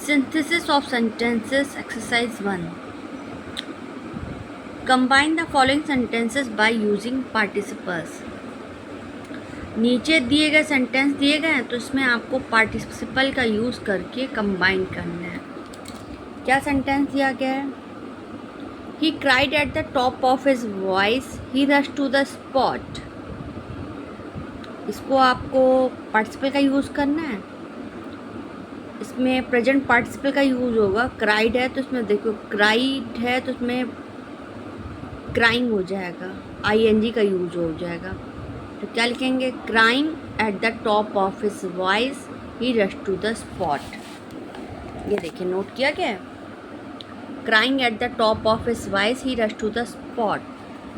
Synthesis of sentences exercise 1. Combine the following sentences by using participles. नीचे दिए गए sentence दिए गए हैं तो इसमें आपको पार्टिसिपल का यूज़ करके कंबाइन करना है. क्या सेंटेंस दिया गया है? He cried at the top of his voice. He rushed to the spot. इसको आपको पार्टिसिपल का यूज़ करना है. इसमें प्रेजेंट पार्टिसिपल का यूज़ होगा. क्राइड है तो इसमें देखो क्राइड है तो इसमें क्राइंग हो जाएगा, आईएनजी का यूज़ हो जाएगा. तो क्या लिखेंगे? Crying at the top of his voice he rush to the spot. ये देखिए नोट किया गया है. Crying at the top of his voice he rush to the spot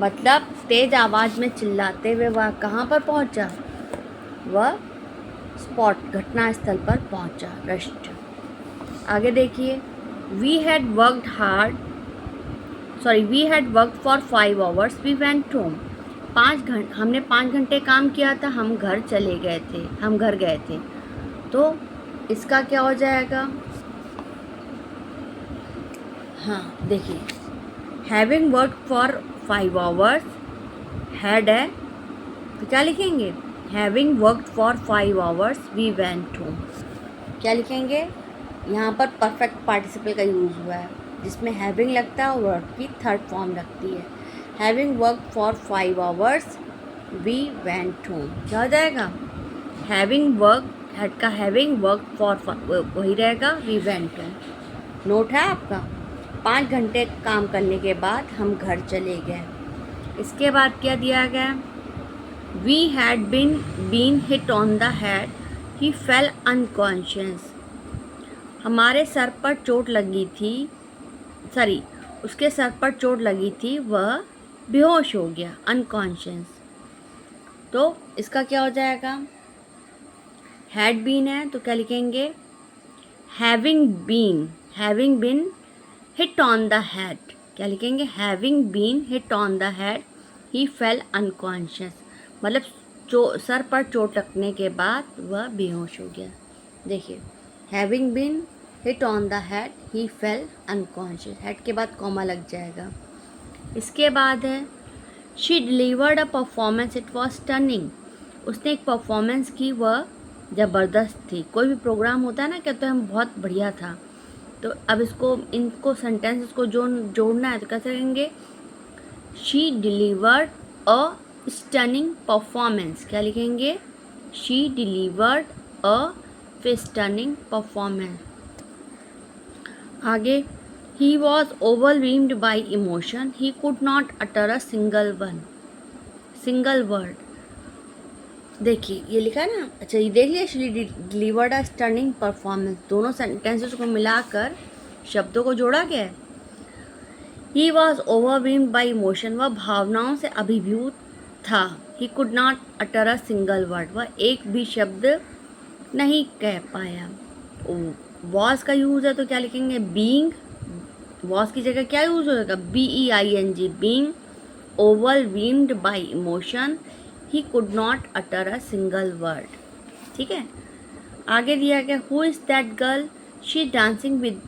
मतलब तेज़ आवाज़ में चिल्लाते हुए वह कहाँ पर पहुँचा? वह स्पॉट घटना स्थल पर पहुँचा. रश्ड. आगे देखिए. We had worked for 5 hours. We went home. हमने 5 घंटे काम किया था, हम घर गए थे. तो इसका क्या हो जाएगा? हाँ देखिए, having work for 5 hours had है तो क्या लिखेंगे? Having worked for 5 hours we went home. क्या लिखेंगे? यहाँ पर परफेक्ट पार्टिसिपल का यूज़ हुआ है जिसमें हैविंग लगता है और वर्क की थर्ड फॉर्म लगती है. Having worked for 5 hours we went home. क्या हो जाएगा? हैविंग वर्क हैड का हैविंग वर्क फॉर वही रहेगा, वी वेंट होम. नोट है आपका. 5 घंटे काम करने के बाद हम घर चले गए. इसके बाद क्या दिया गया? We had been hit on the head he fell unconscious. हमारे सर पर चोट लगी थी, उसके सर पर चोट लगी थी, वह बेहोश हो गया, अनकॉन्शियस. तो इसका क्या हो जाएगा? हैड बीन है तो क्या लिखेंगे? Having been hit on the head. क्या लिखेंगे? Having been hit on the head he fell unconscious मतलब सर पर चोट लगने के बाद वह बेहोश हो गया. देखिए, having been hit on the head he fell unconscious. Head के बाद कॉमा लग जाएगा. इसके बाद है she delivered a performance it was stunning. उसने एक परफॉर्मेंस की, वह ज़बरदस्त थी. कोई भी प्रोग्राम होता है ना, कहते हैं हम बहुत बढ़िया था. तो अब इनको सेंटेंसेस को जोड़ना है तो कैसे करेंगे? She delivered a stunning performance. क्या लिखेंगे? She delivered a stunning performance. आगे, he was overwhelmed by emotion he could not utter a single word. देखिए ये लिखा है ना. अच्छा ये देख लिया. She delivered a stunning performance. दोनों सेंटेंसेस को मिलाकर शब्दों को जोड़ा गया है. He was overwhelmed by emotion. वह भावनाओं से अभिभूत था. He could not utter a single word. वह एक भी शब्द नहीं कह पाया. वॉज का यूज़ है तो क्या लिखेंगे? बीइंग. वॉज की जगह क्या यूज़ होगा? BEING. Being overwhelmed by emotion he could not utter a single word. ठीक है. आगे दिया गया who is that girl she dancing with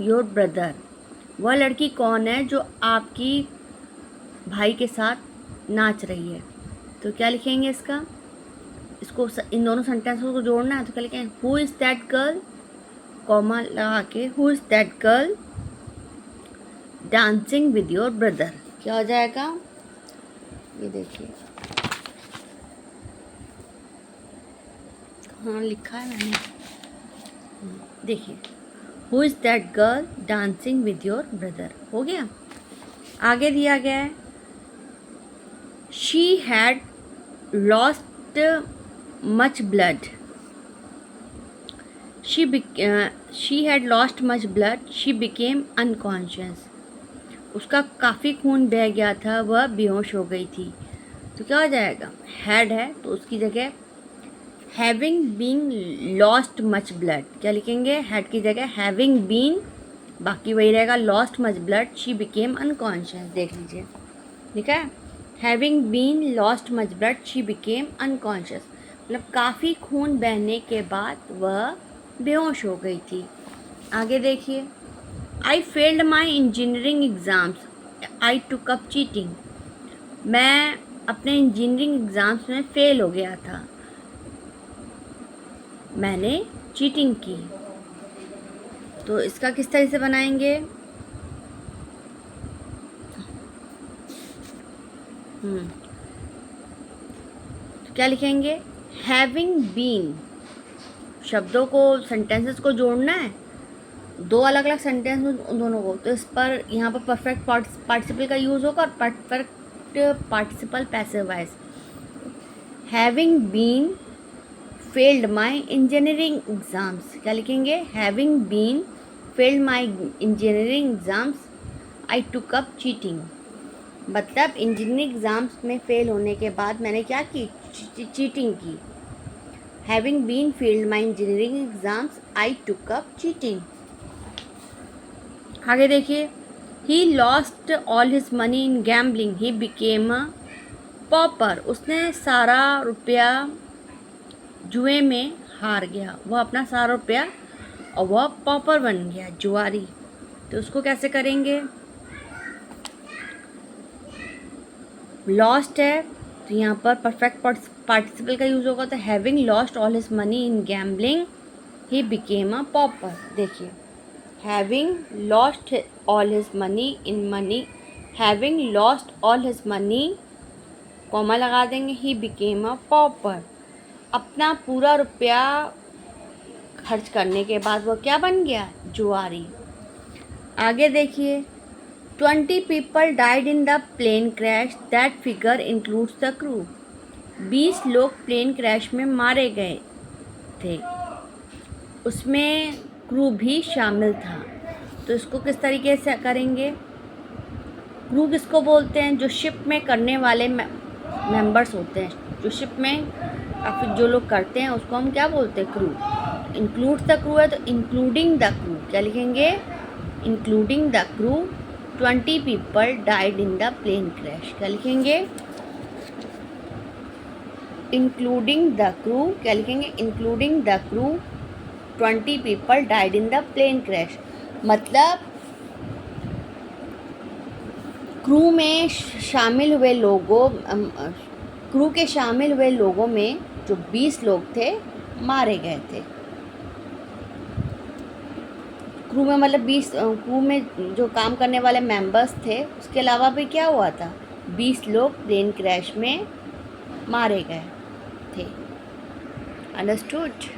your brother. वह लड़की कौन है जो आपकी भाई के साथ नाच रही है. तो क्या लिखेंगे इसको इन दोनों सेंटेंसों को जोड़ना है तो क्या लिखेंगे? Who is that girl comma लगा के who is that girl dancing with your brother. क्या हो जाएगा? ये देखिए हाँ लिखा है मैंने. देखिए, who is that girl dancing with your brother. हो गया. आगे दिया गया है she had lost much blood. She had lost much blood she became unconscious. उसका काफ़ी खून बह गया था, वह बेहोश हो गई थी. तो क्या हो जाएगा? हैड है तो उसकी जगह having been lost much blood. क्या लिखेंगे? हैड की जगह हैविंग बीन, बाकी वही रहेगा lost much blood she became unconscious. देख लीजिए ठीक है. Having been lost much blood she became unconscious मतलब काफ़ी खून बहने के बाद वह बेहोश हो गई थी. आगे देखिए, I failed my engineering exams, I took up cheating. मैं अपने इंजीनियरिंग एग्ज़ाम्स में फ़ेल हो गया था, मैंने चीटिंग की। तो इसका किस तरह से बनाएंगे? क्या लिखेंगे? हैविंग बीन, शब्दों को, सेंटेंसेस को जोड़ना है, दो अलग अलग सेंटेंस उन दोनों को। तो इस पर यहाँ पर परफेक्ट पार्टिसिपल का यूज़ होगा और perfect participle passive voice. Having been failed my engineering exams, क्या लिखेंगे? Having been failed my engineering exams, I took up cheating. मतलब इंजीनियरिंग एग्ज़ाम्स में फ़ेल होने के बाद मैंने क्या की? चीटिंग की। Having been failed my engineering exams, I took up cheating. आगे देखिए, he lost all his money in gambling, he became a pauper. उसने सारा रुपया जुए में हार गया, वह अपना सारा रुपया, और वह पॉपर बन गया, जुआरी। तो उसको कैसे करेंगे? लॉस्ट है तो यहाँ पर परफेक्ट पार्टिसिपल का यूज़ होगा। तो having lost all his money in gambling, he became a pauper. देखिए, having lost all his money in money, having lost all his money, comma लगा देंगे, ही बिकेम अ पॉपर। अपना पूरा रुपया खर्च करने के बाद वो क्या बन गया? जुआरी। आगे देखिए, 20 people died in the plane crash, that figure includes the crew। 20 लोग प्लेन क्रैश में मारे गए थे, उसमें क्रू भी शामिल था। तो इसको किस तरीके से करेंगे? क्रू किसको बोलते हैं? जो शिप में करने वाले मेंबर्स होते हैं, जो शिप में या फिर जो लोग करते हैं उसको हम क्या बोलते हैं? क्रू। इंक्लूड द क्रू है तो इंक्लूडिंग द क्रू, क्या लिखेंगे? Including the crew 20 people died in the plane crash, क्या लिखेंगे? इंक्लूडिंग द क्रू, क्या लिखेंगे? Including the crew 20 people died in the plane crash। मतलब क्रू में शामिल हुए लोगों, क्रू के शामिल हुए लोगों में जो 20 लोग थे मारे गए थे। क्रू में मतलब 20, क्रू में जो काम करने वाले मेंबर्स थे, उसके अलावा भी क्या हुआ था? 20 लोग प्लेन क्रैश में मारे गए थे। अंडरस्टूड?